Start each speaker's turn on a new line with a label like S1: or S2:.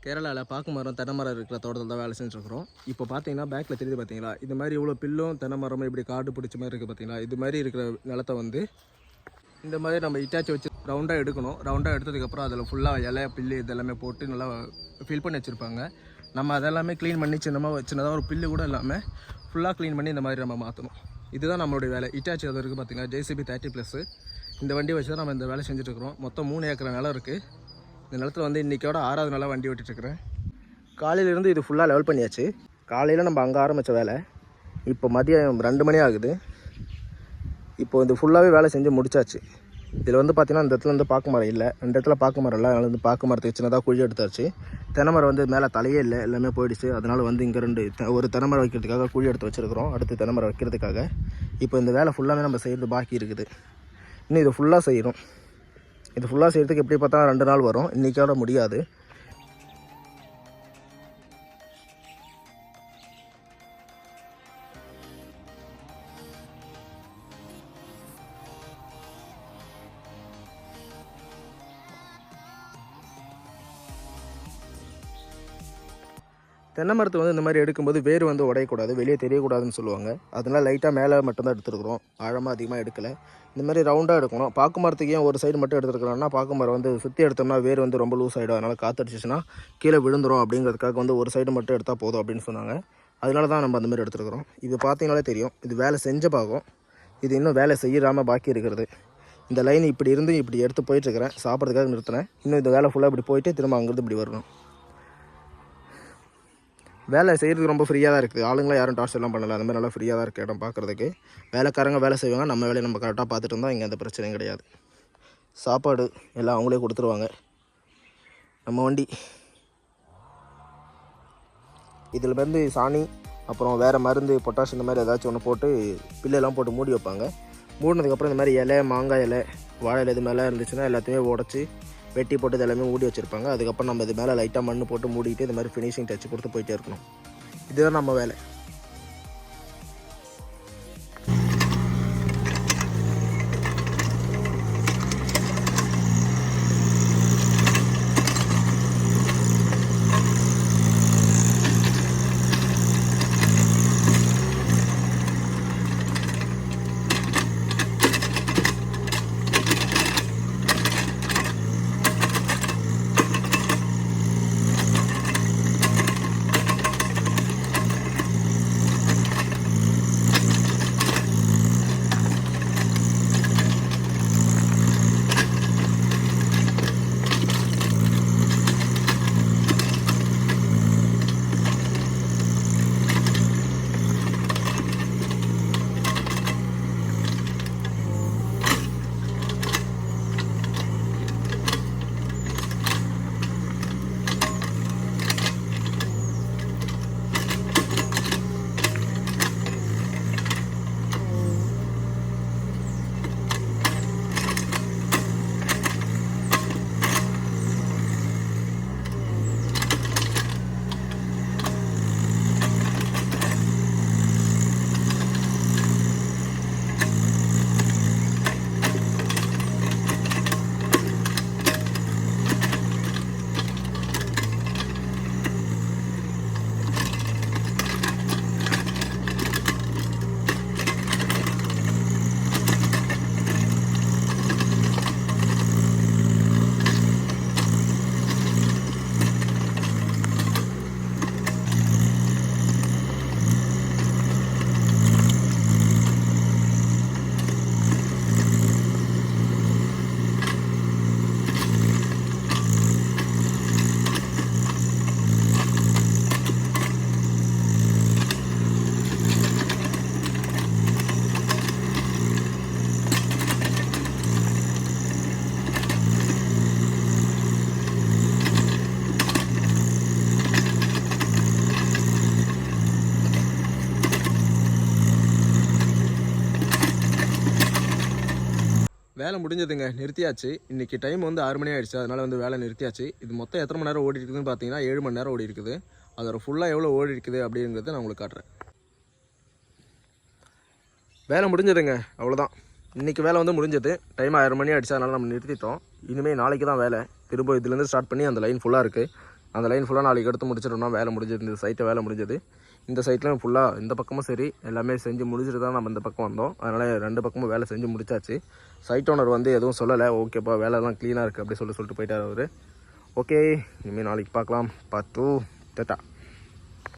S1: கேரளாவில் பாக்கு மரம் தென்னை மரம் இருக்கிற தோட்டத்தில் தான் வேலை செஞ்சுருக்கிறோம். இப்போ பார்த்தீங்கன்னா பேக்கில் தெரியுது பார்த்தீங்களா, இது மாதிரி இவ்வளோ பில்லும் தென்னை மரமும் இப்படி காடு பிடிச்ச மாதிரி இருக்குது பார்த்தீங்களா. இது மாதிரி இருக்கிற நிலத்தை வந்து இந்த மாதிரி நம்ம இட்டாச்சி வச்சு ரவுண்டாக எடுக்கணும். ரவுண்டாக எடுத்ததுக்கப்புறம் அதில் ஃபுல்லாக இலை பில்லு இதெல்லாமே போட்டு நல்லா ஃபில் பண்ணி வச்சுருப்பாங்க. நம்ம அதெல்லாமே க்ளீன் பண்ணி சின்னதாக ஒரு பில்லு கூட இல்லாமல் ஃபுல்லாக க்ளீன் பண்ணி இந்த மாதிரி நம்ம மாற்றணும். இதுதான் நம்மளுடைய வேலை. இட்டாச்சி அது இருக்குது பார்த்தீங்கன்னா, JCB 30+. இந்த வண்டி வச்சு தான் நம்ம இந்த வேலை செஞ்சுட்ருக்குறோம். மொத்தம் 3 ஏக்கர் நிலம் இருக்குது. இந்த நிலத்தில் வந்து இன்றைக்கோட 6வது நாளாக வண்டி ஓட்டிகிட்ருக்கிறேன். காலையிலேருந்து இது ஃபுல்லாக லெவல் பண்ணியாச்சு. காலையில் நம்ம அங்கே ஆரம்பித்த வேலை இப்போ மதியம் 2 மணி ஆகுது. இப்போது இது ஃபுல்லாகவே வேலை செஞ்சு முடிச்சாச்சு. இதில் வந்து பார்த்திங்கன்னா இந்த இடத்துல வந்து பாக்கு மரம் இல்லை, இந்த இடத்துல பாக்கு மரம் இல்லை. அதனால் வந்து பாக்கு மரத்துக்கு சின்னதாக குழி எடுத்தாச்சு. தென்னை மரம் வந்து மேலே தலையே இல்லை, எல்லாமே போயிடுச்சு. அதனால் வந்து இங்கே ஒரு தென்னை மரம் வைக்கிறதுக்காக குழி எடுத்து வச்சுருக்கிறோம், அடுத்து தென்னை மரம் வைக்கிறதுக்காக. இப்போ இந்த வேலை ஃபுல்லாகவே நம்ம செய்கிறது பாக்கி இருக்குது. இன்னும் இது ஃபுல்லாக செய்யணும். இது ஃபுல்லாக செய்கிறதுக்கு எப்படி பார்த்தா 2 நாள் வரும், இன்றைக்கோட முடியாது. தென்னை மரத்தை வந்து இந்த மாதிரி எடுக்கும்போது வேர் வந்து உடையக்கூடாது, வெளியே தெரியக்கூடாதுன்னு சொல்லுவாங்க. அதனால் லைட்டாக மேலே மட்டும்தான் எடுத்துருக்குறோம், ஆழமாக அதிகமாக எடுக்கலை. இந்த மாதிரி ரவுண்டாக எடுக்கணும். பாக்கு மரத்துக்கு ஏன் ஒரு சைடு மட்டும் எடுத்துருக்கலாம்னா, பாக்கு மரம் வந்து சுற்றி எடுத்தோம்னா வேர் வந்து ரொம்ப லூஸ் ஆகிடும், அதனால் காற்றடிச்சிச்சுன்னா கீழே விழுந்துடும். அப்படிங்கிறதுக்காக வந்து ஒரு சைடு மட்டும் எடுத்தால் போதும் அப்படின்னு சொன்னாங்க. அதனால தான் நம்ம அந்த மாதிரி எடுத்துருக்குறோம். இது பார்த்தீங்கனாலே தெரியும், இது வேலை செஞ்ச பாகம். இது இன்னும் வேலை செய்யாமல் பாக்கி இருக்கிறது. இந்த லைன் இப்படி இருந்து இப்படி எடுத்து போயிட்டுருக்கிறேன், சாப்பிட்றதுக்காக நிறுத்தினேன். இன்னும் இந்த வேலை ஃபுல்லாக இப்படி போயிட்டு திரும்ப அங்கேருந்து இப்படி வரணும். வேலை செய்கிறதுக்கு ரொம்ப ஃப்ரீயாக தான் இருக்குது. ஆளுங்களாம் யாரும் டார்ச்சர்லாம் பண்ணலை, அந்த மாதிரி நல்லா ஃப்ரீயாக தான் இருக்குது இடம் பார்க்குறதுக்கு. வேலைக்காரங்க வேலை செய்வாங்க, நம்ம வேலையை நம்ம கரெக்டாக பார்த்துட்டு இருந்தால் இங்கே எந்த பிரச்சனையும் கிடையாது. சாப்பாடு எல்லாம் அவங்களே கொடுத்துருவாங்க. நம்ம வண்டி இதில் வந்து சாணி அப்புறம் வேறு மருந்து பொட்டாஷ் இந்த மாதிரி ஏதாச்சும் ஒன்று போட்டு பில்லெல்லாம் போட்டு மூடி வைப்பாங்க. மூடினதுக்கப்புறம் இந்த மாதிரி இலை, மாங்காய் இலை, வாழை இலை இது மேலே இருந்துச்சுன்னா எல்லாத்தையுமே உடச்சி வெட்டி போட்டு இது எல்லாமே மூடி வச்சுருப்பாங்க. அதுக்கப்புறம் நம்ம இது மேலே லைட்டாக மண் போட்டு மூடிட்டு இது மாதிரி ஃபினிஷிங் டச் கொடுத்து போயிட்டே இருக்கணும். இதுதான் நம்ம வேலை. வேலை முடிஞ்சதுங்க, நிறுத்தியாச்சு. இன்றைக்கி டைம் வந்து 6 மணி ஆகிடுச்சு, அதனால் வந்து வேலை நிறுத்தியாச்சு. இது மொத்தம் எத்தனை மணி நேரம் ஓடி இருக்குதுன்னு பார்த்தீங்கன்னா 7 மணி நேரம் ஓடி இருக்குது. அதோட ஃபுல்லாக எவ்வளோ ஓடி இருக்குது அப்படிங்கிறத நான் உங்களுக்கு காட்டுறேன். வேலை முடிஞ்சதுங்க, அவ்வளோதான். இன்றைக்கி வேலை வந்து முடிஞ்சது. டைம் 6 மணி ஆகிடுச்சு, அதனால் நம்ம நிறுத்திட்டோம். இனிமேல் நாளைக்கு தான் வேலை. திரும்ப இதுலேருந்து ஸ்டார்ட் பண்ணி அந்த லைன் ஃபுல்லாக இருக்குது. அந்த லைன் ஃபுல்லாக நாளைக்கு எடுத்து முடிச்சிட்டோம்னா வேலை முடிஞ்சது. இந்த சைட்டை வேலை முடிஞ்சது. இந்த சைட்லையும் ஃபுல்லாக இந்த பக்கமும் சரி எல்லாமே செஞ்சு முடிச்சுட்டு தான் நம்ம இந்த பக்கம் வந்தோம். அதனால் 2 பக்கமும் வேலை செஞ்சு முடிச்சாச்சு. சைட் ஓனர் வந்து எதுவும் சொல்லலை, ஓகேப்பா வேலைலாம் க்ளீனாக இருக்குது அப்படி சொல்லிட்டு போயிட்டார் அவர். ஓகே, இனிமேல் நாளைக்கு பார்க்கலாம். பார்த்து டாட்டா.